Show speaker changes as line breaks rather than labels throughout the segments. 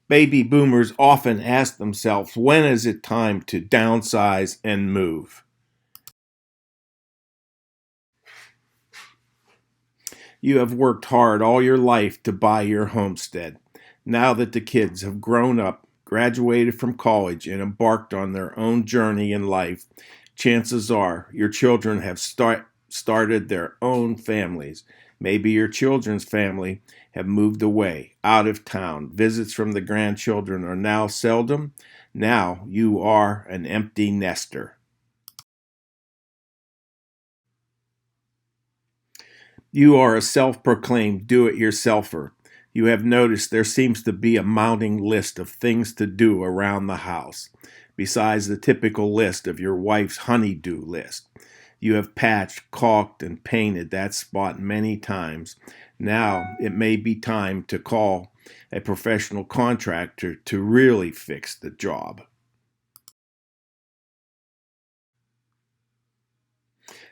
Baby boomers often ask themselves, when is it time to downsize and move? You have worked hard all your life to buy your homestead. Now that the kids have grown up, graduated from college, and embarked on their own journey in life, chances are your children have started their own families. Maybe your children's family have moved away, out of town. Visits from the grandchildren are now seldom. Now you are an empty nester. You are a self-proclaimed do-it-yourselfer. You have noticed there seems to be a mounting list of things to do around the house, besides the typical list of your wife's honey-do list. You have patched, caulked, and painted that spot many times. Now it may be time to call a professional contractor to really fix the job.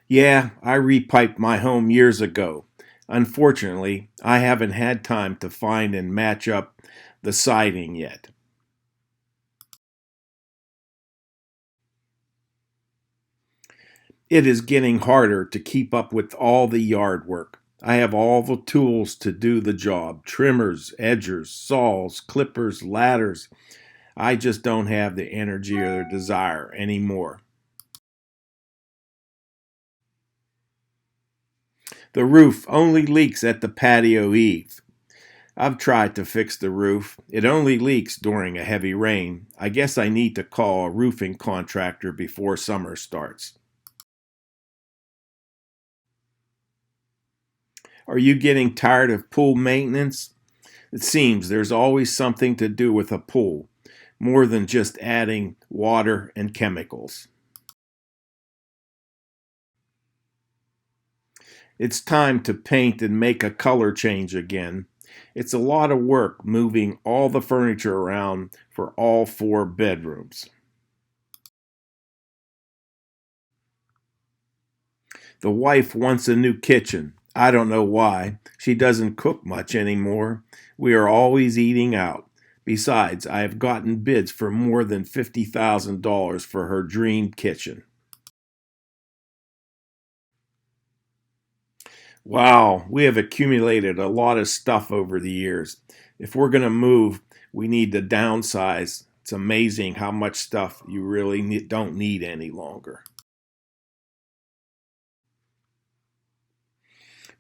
Yeah, I repiped my home years ago. Unfortunately, I haven't had time to find and match up the siding yet. It is getting harder to keep up with all the yard work. I have all the tools to do the job: trimmers, edgers, saws, clippers, ladders. I just don't have the energy or the desire anymore. The roof only leaks at the patio eave. I've tried to fix the roof. It only leaks during a heavy rain. I guess I need to call a roofing contractor before summer starts. Are you getting tired of pool maintenance? It seems there's always something to do with a pool, more than just adding water and chemicals. It's time to paint and make a color change again. It's a lot of work moving all the furniture around for all four bedrooms. The wife wants a new kitchen. I don't know why. She doesn't cook much anymore. We are always eating out. Besides, I have gotten bids for more than $50,000 for her dream kitchen. Wow, we have accumulated a lot of stuff over the years. If we're going to move, we need to downsize. It's amazing how much stuff you really don't need any longer.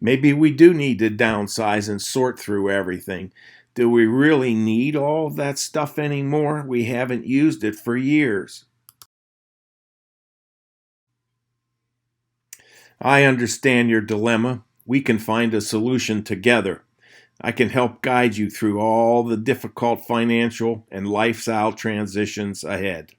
Maybe we do need to downsize and sort through everything. Do we really need all of that stuff anymore? We haven't used it for years. I understand your dilemma. We can find a solution together. I can help guide you through all the difficult financial and lifestyle transitions ahead.